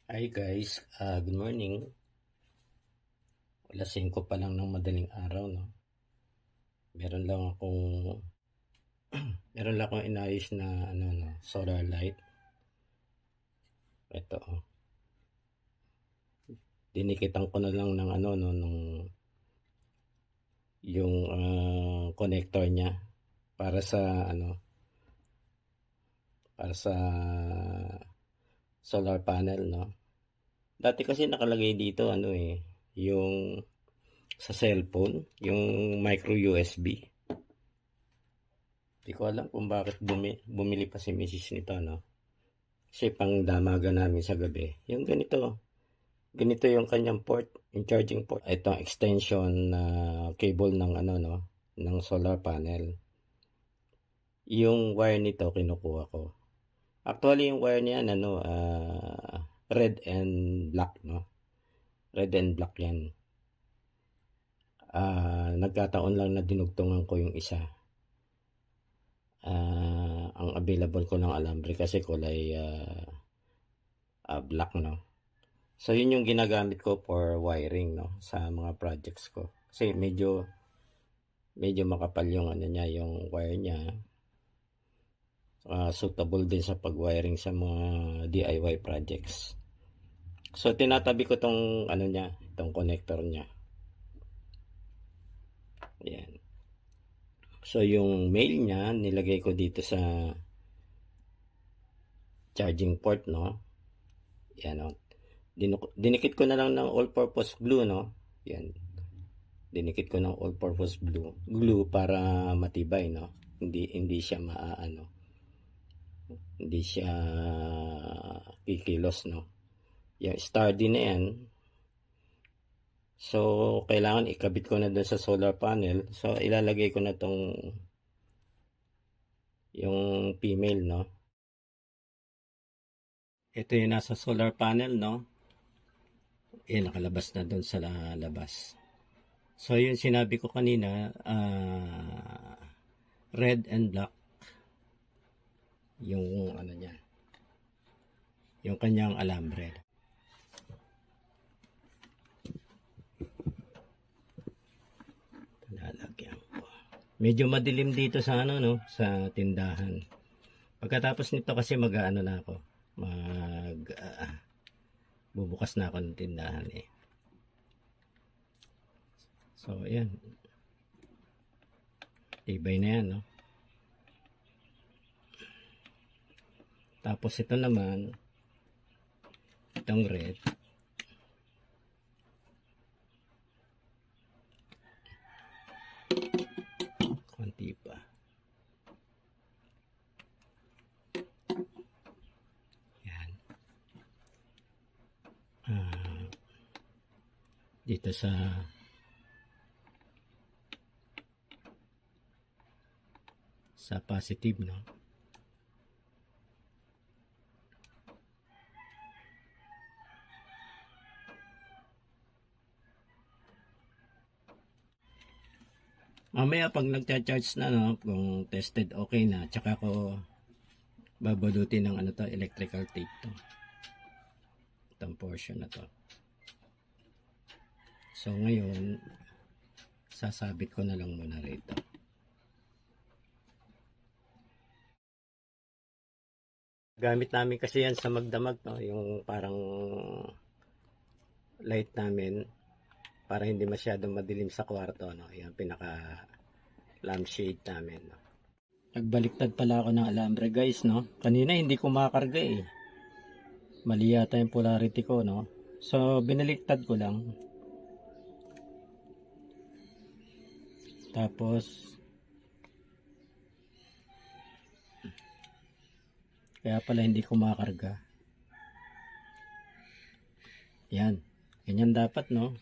Hi guys, good morning. Alas 5 pa lang ng madaling araw, no? Meron lang akong inayos na no, solar light. Ito, oh. Dinikitan ko na lang ng no, nung yung connector niya para sa para sa solar panel, no? Dati kasi nakalagay dito yung sa cellphone, yung micro USB. Di ko alam kung bakit bumili pa si Mrs. nito, no? Kasi pang damaga namin sa gabi. Yung ganito yung kanyang port, yung charging port. Ito ang extension na cable ng ng solar panel. Yung wire nito kinukuha ko. Actually yung wire niyan red and black, no? Red and black yan. Nagkataon lang na dinugtungan ko yung isa. Ang available ko ng alambre kasi kulay black, no? So yun yung ginagamit ko for wiring, no, sa mga projects ko. Kasi medyo makapal yung yung wire niya. Suitable din sa pag-wiring sa mga DIY projects. So tinatabi ko tong itong connector niya. Ayan. So yung mail niya nilagay ko dito sa charging port, no. Yan, no. Dinikit ko na lang ng all-purpose glue, no. Yan. Dinikit ko ng all-purpose glue para matibay, no. Hindi siya hindi siya kikilos, no. Yung sturdy na yan. So kailangan ikabit ko na doon sa solar panel. So ilalagay ko na tong yung female, no. Ito yung nasa solar panel, no. Nakalabas na doon sa labas. So yun sinabi ko kanina, red and black yung niya, yung kanyang alambre. Lalagyan ko. Medyo madilim dito sa sa tindahan. Pagkatapos nito kasi na ako. Bubukas na ako ng tindahan eh. So ayan. Tibay na yan, no. Tapos ito naman, itong red. Konti pa. Yan. Dito sa positive, no. Mamaya pag nagcha-charge na, no, kung tested okay na, tsaka ko babalutin ng electrical tape to. Itong portion na to. So ngayon, sasabit ko na lang muna rito. Gamit namin kasi yan sa magdamag, no, yung parang light namin para hindi masyadong madilim sa kwarto, no. Yan pinaka lampshade namin, no. Nagbaliktad pala ako ng alambre, guys, no. Kanina hindi ko makarga eh. Mali yata yung polarity ko, no. So binaliktad ko lang. Tapos kaya pala hindi ko makarga. Yan. Ganyan dapat, no.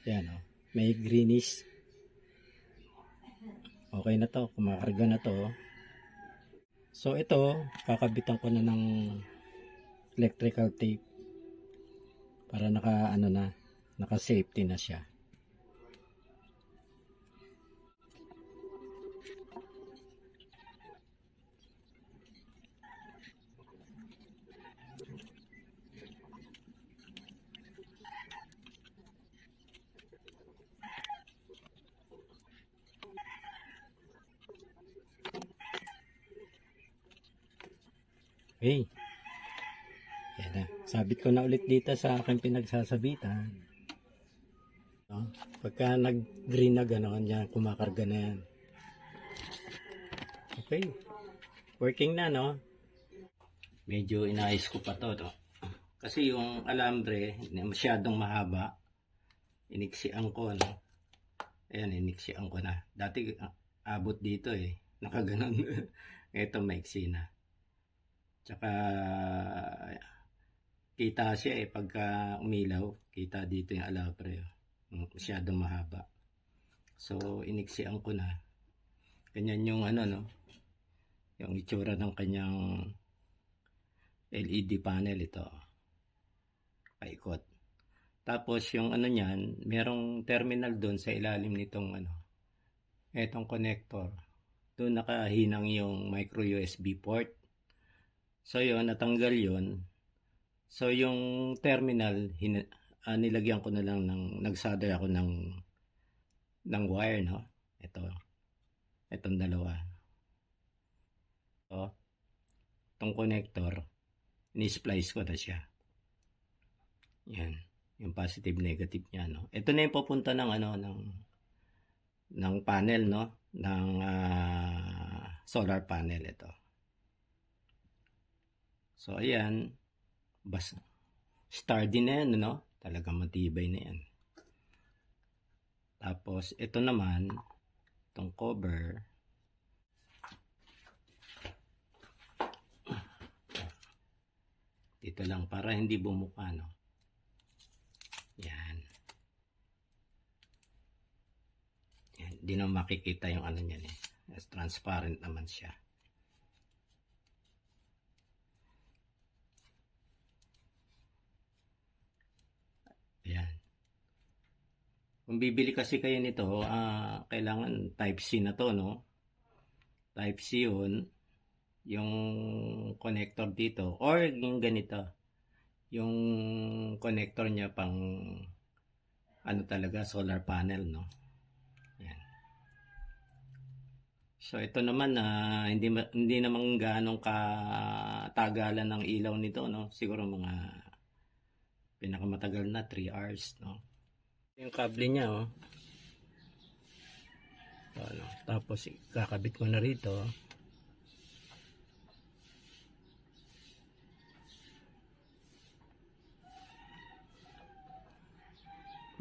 Yan, no. May greenish. Okay na to. Kumakarga na to. So ito, kakabitan ko na ng electrical tape para naka safety na siya. Okay. Yan na. Sabit ko na ulit dito sa aking pinagsasabitan. No? Pagka nag-green na gano'n, yan, kumakarga na yan. Okay. Working na, no? Medyo inayos ko pa to, no? Kasi yung alambre, masyadong mahaba. Iniksian ko, no? Ayan, iniksian ko na. Dati, abot dito eh. Nakaganon. Ito, maiksi na. Tsaka, kita siya eh. Pagka umilaw, kita dito yung alambre. Masyadong mahaba. So, iniksian ko na. Ganyan yung ano, no? Yung itsura ng kanyang LED panel ito. Paikot. Tapos yung ano niyan, merong terminal doon sa ilalim nitong ano. Etong connector. Doon nakahinang yung micro USB port. So yun, natanggal yun. So yung terminal, nilagyan ko na lang nagsolder ako ng wire, no? Itong dalawa. So, itong connector, ni-splice ko na siya. Yan, yung positive negative niya, no. Ito na yung papunta ng ano ng panel, no, ng solar panel ito. So ayan, sturdy na yan, no. Talagang matibay na yan. Tapos ito naman, itong cover, dito lang para hindi bumuka, no. Yan. Yan, hindi na makikita yung ano niyan eh. Transparent naman siya. Yan. Kung bibili kasi kayo nito, kailangan Type-C na to, no? Type-C yun, yung connector dito, or yung ganito, yung connector niya pang ano talaga, solar panel, no? Yan. So ito naman hindi naman gaanong katagalan ng ilaw nito, no? Siguro mga pinakamatagal na 3 hours, no? Yung kable niya, oh. So, ano, tapos kakabit ko na rito.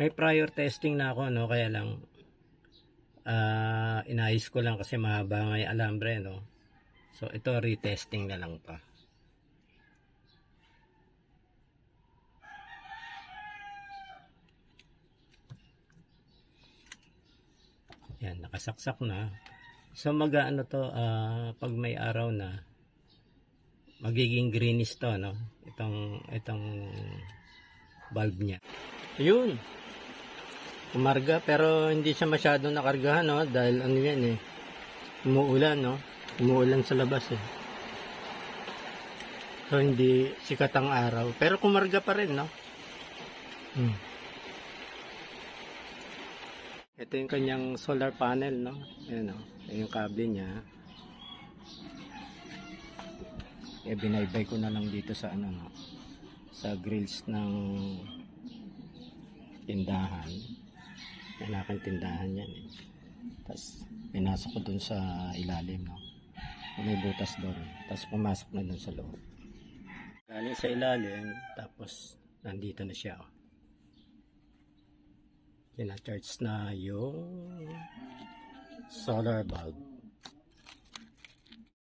May prior testing na ako, no, kaya lang inayos ko lang kasi mahaba nga yung alambre, no. So ito retesting na lang pa. Yan, nakasaksak na. So mag-ano to, pag may araw na, magiging greenish to, no. Itong bulb niya. Ayun. Umarga pero hindi siya masyadong nakargahan, no, dahil ano yan eh, umuulan, no, umuulan sa labas eh, so hindi sikat ang araw pero kumarga pa rin, no. Ito yung kanyang solar panel, no. Ayan, no, yung kable niya, binaybay ko na lang dito sa ano, no, sa grills ng tindahan. Aking tindahan yan eh. Tapos pinasok ko dun sa ilalim, no. May butas doon. Tapos pumasok na dun sa loob. Galing sa ilalim, tapos nandito na siya, oh. Kina-charge na yung solar bulb.